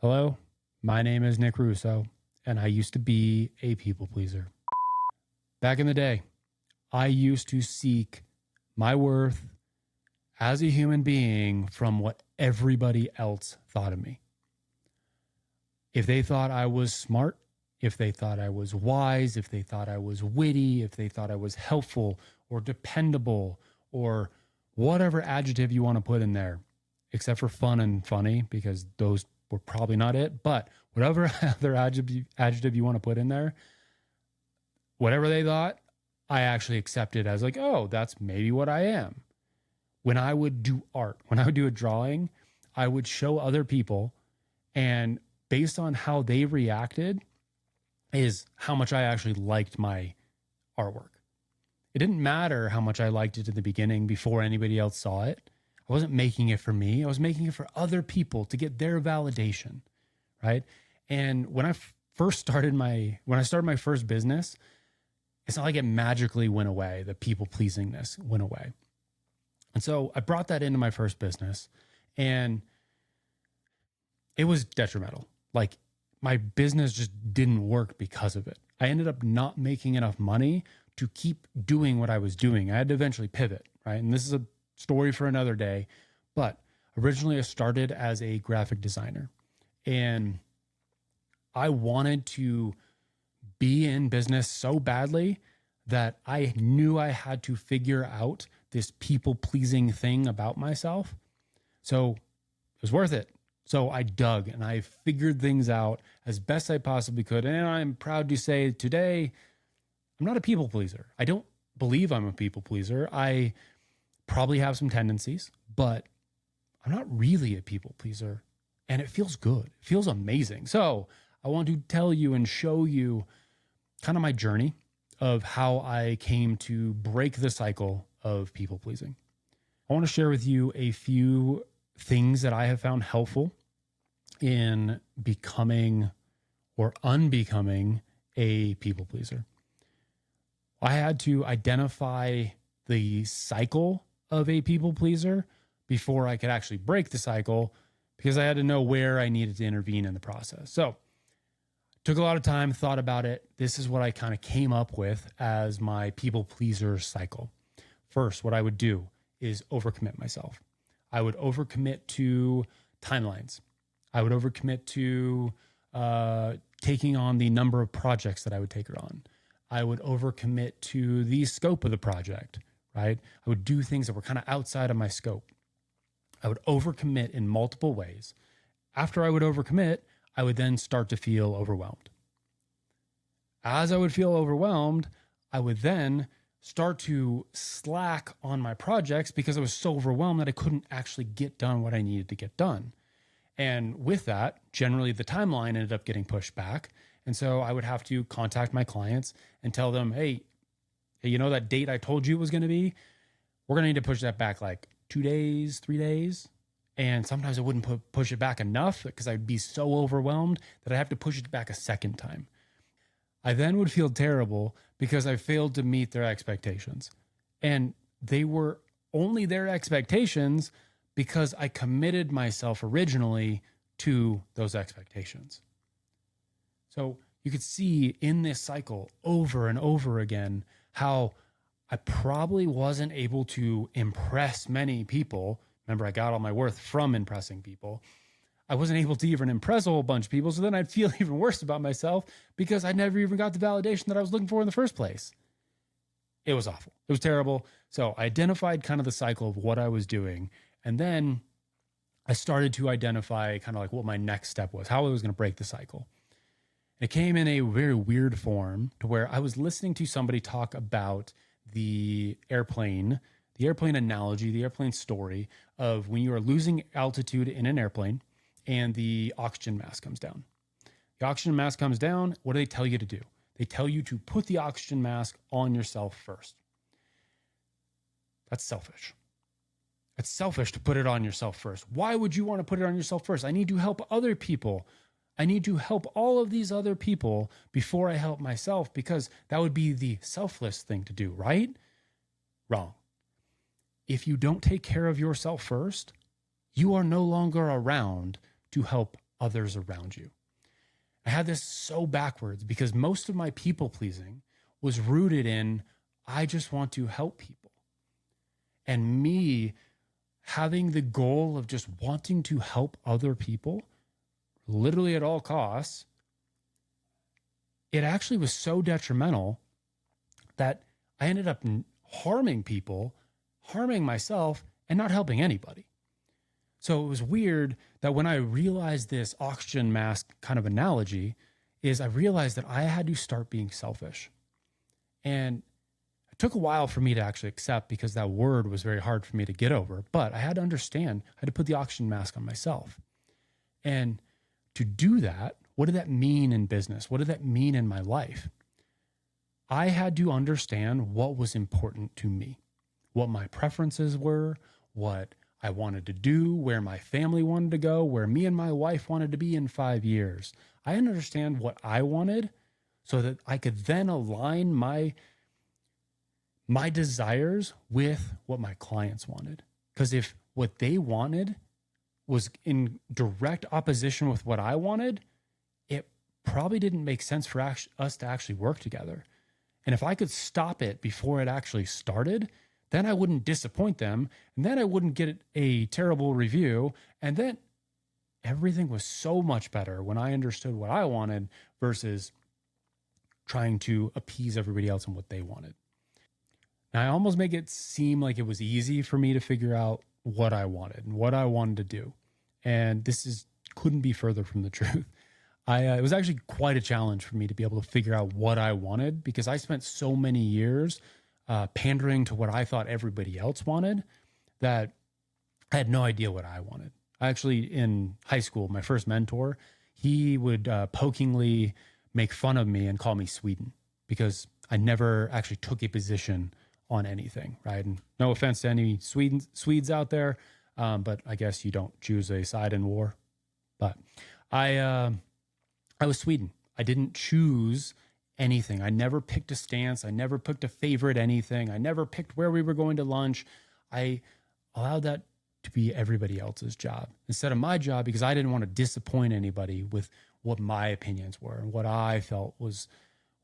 Hello, my name is Nick Russo, and I used to be a people pleaser. Back in the day, I used to seek my worth as a human being from what everybody else thought of me. If they thought I was smart, if they thought I was wise, if they thought I was witty, if they thought I was helpful or dependable or whatever adjective you want to put in there, except for fun and funny, because those were probably not it. But whatever other adjective you want to put in there, whatever they thought, I actually accepted as like, oh, that's maybe what I am. When I would do art, when I would do a drawing, I would show other people, and based on how they reacted is how much I actually liked my artwork. It didn't matter how much I liked it in the beginning before anybody else saw it. I wasn't making it for me. I was making it for other people to get their validation, right? And when I started my first business, it's not like it magically went away. The people pleasingness went away. And so I brought that into my first business, and it was detrimental. Like, my business just didn't work because of it. I ended up not making enough money to keep doing what I was doing. I had to eventually pivot, right? And this is a story for another day. But originally I started as a graphic designer, and I wanted to be in business so badly that I knew I had to figure out this people pleasing thing about myself. So it was worth it. So I dug and I figured things out as best I possibly could. And I'm proud to say today, I'm not a people pleaser. I don't believe I'm a people pleaser. I probably have some tendencies, but I'm not really a people pleaser. And it feels good. It feels amazing. So I want to tell you and show you kind of my journey of how I came to break the cycle of people pleasing. I want to share with you a few things that I have found helpful in becoming or unbecoming a people pleaser. I had to identify the cycle of a people pleaser before I could actually break the cycle, because I had to know where I needed to intervene in the process. So took a lot of time, thought about it. This is what I kind of came up with as my people pleaser cycle. First, what I would do is overcommit myself. I would overcommit to timelines. I would overcommit to taking on the number of projects that I would take it on. I would overcommit to the scope of the project, right? I would do things that were kind of outside of my scope. I would overcommit in multiple ways. After I would overcommit, I would then start to feel overwhelmed. As I would feel overwhelmed, I would then start to slack on my projects because I was so overwhelmed that I couldn't actually get done what I needed to get done. And with that, generally the timeline ended up getting pushed back. And so I would have to contact my clients and tell them, hey, you know that date I told you it was going to be? We're going to need to push that back like 2 days, 3 days. And sometimes I wouldn't push it back enough because I'd be so overwhelmed that I'd have to push it back a second time. I then would feel terrible because I failed to meet their expectations. And they were only their expectations because I committed myself originally to those expectations. So you could see in this cycle over and over again how I probably wasn't able to impress many people. Remember, I got all my worth from impressing people. I wasn't able to even impress a whole bunch of people. So then I'd feel even worse about myself because I never even got the validation that I was looking for in the first place. It was awful. It was terrible. So I identified kind of the cycle of what I was doing. And then I started to identify kind of like what my next step was, how I was going to break the cycle. It came in a very weird form to where I was listening to somebody talk about the airplane analogy, the airplane story of when you are losing altitude in an airplane and the oxygen mask comes down. The oxygen mask comes down. What do they tell you to do? They tell you to put the oxygen mask on yourself first. That's selfish. It's selfish to put it on yourself first. Why would you want to put it on yourself first? I need to help other people. I need to help all of these other people before I help myself, because that would be the selfless thing to do, right? Wrong. If you don't take care of yourself first, you are no longer around to help others around you. I had this so backwards because most of my people pleasing was rooted in, I just want to help people. And me having the goal of just wanting to help other people, literally at all costs, it actually was so detrimental that I ended up harming people, harming myself, and not helping anybody. So it was weird that when I realized this oxygen mask kind of analogy, is I realized that I had to start being selfish. And it took a while for me to actually accept because that word was very hard for me to get over. But I had to understand, I had to put the oxygen mask on myself. And to do that, what did that mean in business? What did that mean in my life? I had to understand what was important to me, what my preferences were, what I wanted to do, where my family wanted to go, where me and my wife wanted to be in 5 years. I had to understand what I wanted so that I could then align my desires with what my clients wanted. Because if what they wanted was in direct opposition with what I wanted, it probably didn't make sense for us to actually work together. And if I could stop it before it actually started, then I wouldn't disappoint them. And then I wouldn't get a terrible review. And then everything was so much better when I understood what I wanted versus trying to appease everybody else and what they wanted. Now, I almost make it seem like it was easy for me to figure out what I wanted and what I wanted to do. And this couldn't be further from the truth. It was actually quite a challenge for me to be able to figure out what I wanted because I spent so many years pandering to what I thought everybody else wanted that I had no idea what I wanted. Actually, in high school, my first mentor, he would pokingly make fun of me and call me Sweden because I never actually took a position on anything, right? And no offense to any Swedes out there, but I guess you don't choose a side in war. But I was Sweden. I didn't choose anything. I never picked a stance. I never picked a favorite anything. I never picked where we were going to lunch. I allowed that to be everybody else's job instead of my job because I didn't want to disappoint anybody with what my opinions were and what I felt was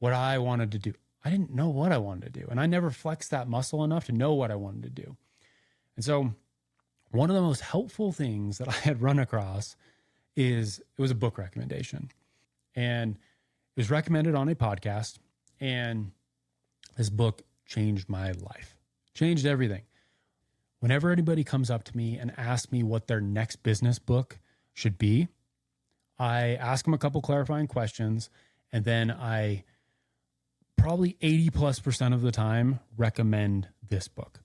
what I wanted to do. I didn't know what I wanted to do. And I never flexed that muscle enough to know what I wanted to do. And so one of the most helpful things that I had run across it was a book recommendation. And it was recommended on a podcast. And this book changed my life, changed everything. Whenever anybody comes up to me and asks me what their next business book should be, I ask them a couple clarifying questions. And then I probably 80+% of the time recommend this book.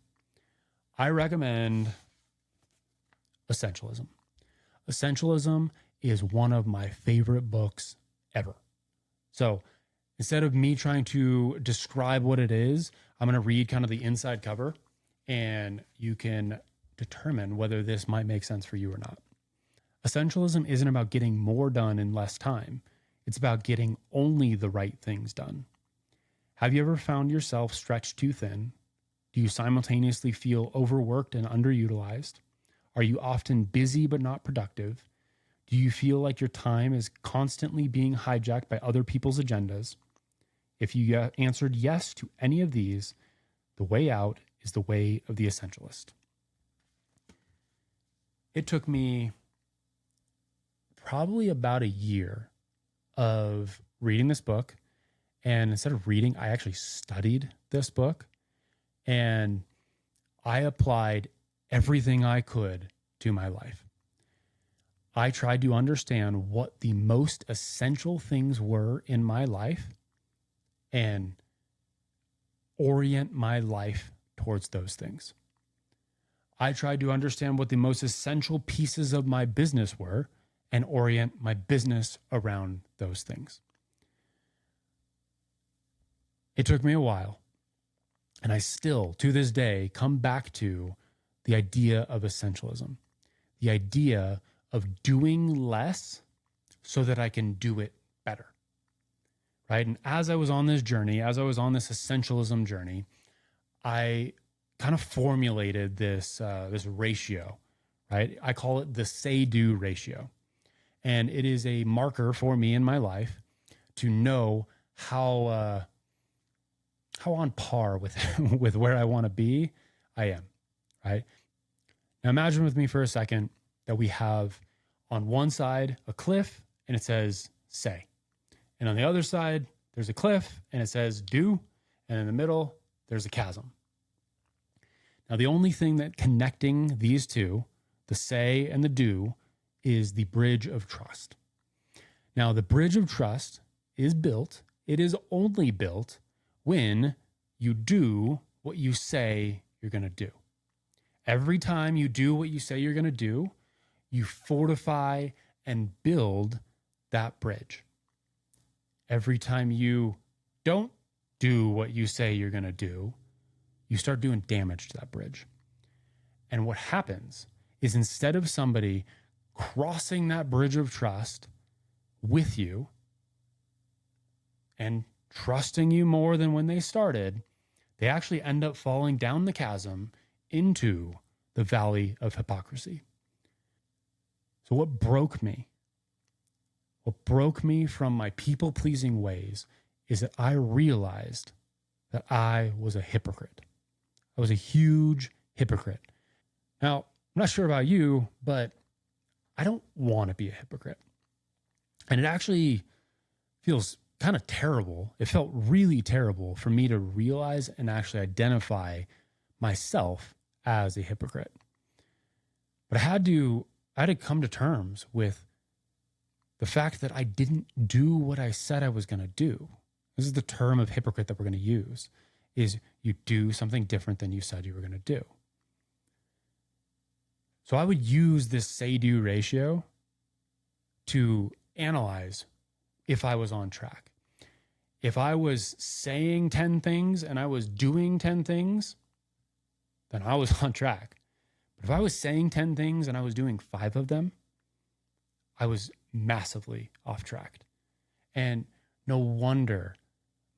I recommend Essentialism. Essentialism is one of my favorite books ever. So instead of me trying to describe what it is, I'm going to read kind of the inside cover and you can determine whether this might make sense for you or not. Essentialism isn't about getting more done in less time. It's about getting only the right things done. Have you ever found yourself stretched too thin? Do you simultaneously feel overworked and underutilized? Are you often busy but not productive? Do you feel like your time is constantly being hijacked by other people's agendas? If you answered yes to any of these, the way out is the way of the essentialist. It took me probably about a year of reading this book. And instead of reading, I actually studied this book and I applied everything I could to my life. I tried to understand what the most essential things were in my life and orient my life towards those things. I tried to understand what the most essential pieces of my business were and orient my business around those things. It took me a while, and I still, to this day, come back to the idea of essentialism, the idea of doing less so that I can do it better, right? And as I was on this journey, as I was on this essentialism journey, I kind of formulated this ratio, right? I call it the say-do ratio. And it is a marker for me in my life to know how on par with, with where I want to be I am, right? Now imagine with me for a second that we have on one side a cliff and it says say. And on the other side, there's a cliff and it says do. And in the middle, there's a chasm. Now, the only thing that connecting these two, the say and the do, is the bridge of trust. Now, the bridge of trust is built. It is only built when you do what you say you're going to do. Every time you do what you say you're going to do, you fortify and build that bridge. Every time you don't do what you say you're going to do, you start doing damage to that bridge. And what happens is instead of somebody crossing that bridge of trust with you and trusting you more than when they started, they actually end up falling down the chasm into the valley of hypocrisy. So what broke me from my people-pleasing ways is that I realized that I was a hypocrite. I was a huge hypocrite. Now, I'm not sure about you, but I don't want to be a hypocrite. And it actually feels kind of terrible. It felt really terrible for me to realize and actually identify myself as a hypocrite. But I had to come to terms with the fact that I didn't do what I said I was going to do. This is the term of hypocrite that we're going to use, is you do something different than you said you were going to do. So I would use this say-do ratio to analyze if I was on track. If I was saying 10 things and I was doing 10 things, then I was on track. But if I was saying 10 things and I was doing 5 of them, I was massively off track. And no wonder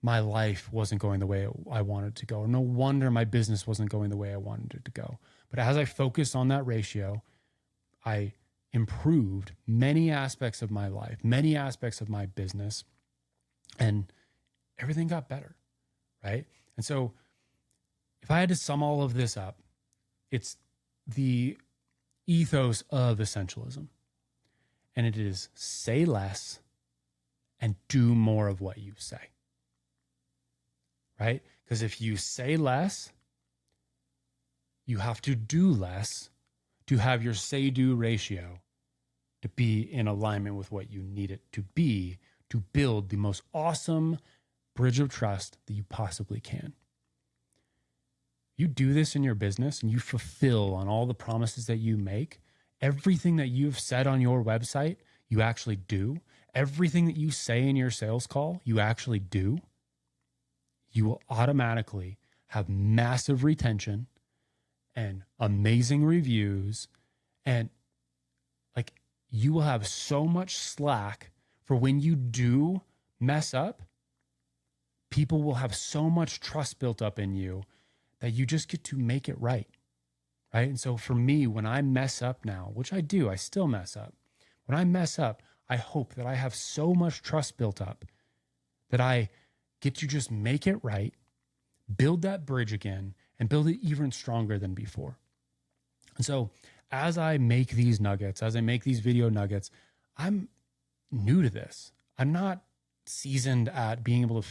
my life wasn't going the way I wanted to go. No wonder my business wasn't going the way I wanted it to go. But as I focused on that ratio, I improved many aspects of my life, many aspects of my business, and everything got better, right? And so if I had to sum all of this up, it's the ethos of essentialism. And it is say less and do more of what you say, right? Because if you say less, you have to do less to have your say-do ratio to be in alignment with what you need it to be to build the most awesome bridge of trust that you possibly can. You do this in your business and you fulfill on all the promises that you make. Everything that you've said on your website, you actually do. Everything that you say in your sales call, you actually do. You will automatically have massive retention and amazing reviews. And like you will have so much slack for when you do mess up. People will have so much trust built up in you that you just get to make it right. Right. And so for me, when I mess up now, which I do, I still mess up. When I mess up, I hope that I have so much trust built up that I get to just make it right, build that bridge again, and build it even stronger than before. And so as I make these nuggets, as I make these video nuggets, I'm new to this. I'm not seasoned at being able to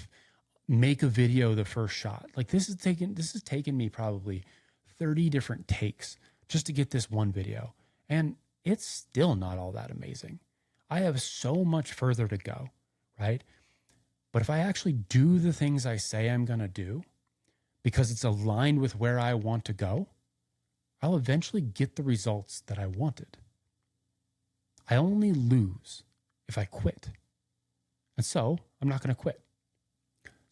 make a video the first shot. Like this has taken me probably 30 different takes just to get this one video. And it's still not all that amazing. I have so much further to go, right? But if I actually do the things I say I'm going to do, because it's aligned with where I want to go, I'll eventually get the results that I wanted. I only lose if I quit. And so I'm not going to quit.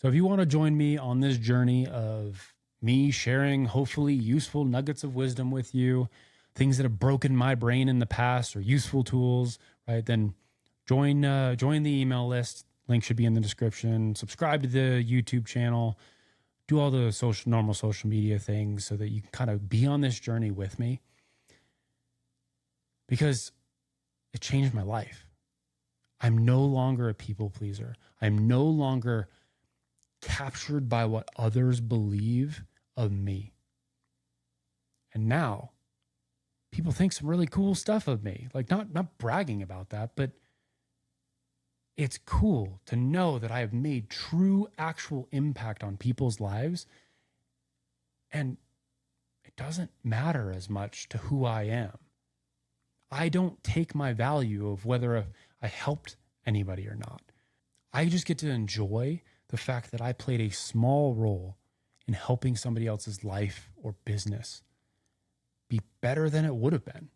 So if you want to join me on this journey of me sharing hopefully useful nuggets of wisdom with you, things that have broken my brain in the past or useful tools, right? Then join the email list. Link should be in the description. Subscribe to the YouTube channel. Do all the normal social media things so that you can kind of be on this journey with me, because it changed my life. I'm no longer a people pleaser. I'm no longer captured by what others believe of me. And now people think some really cool stuff of me. Like not bragging about that, but it's cool to know that I have made true actual impact on people's lives. And it doesn't matter as much to who I am. I don't take my value of whether I helped anybody or not. I just get to enjoy the fact that I played a small role in helping somebody else's life or business be better than it would have been,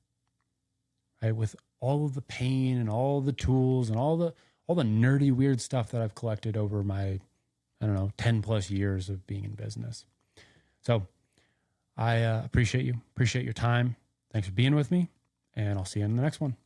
right? With all of the pain and all the tools and all the nerdy, weird stuff that I've collected over my, 10 plus years of being in business. So I appreciate you. Appreciate your time. Thanks for being with me, and I'll see you in the next one.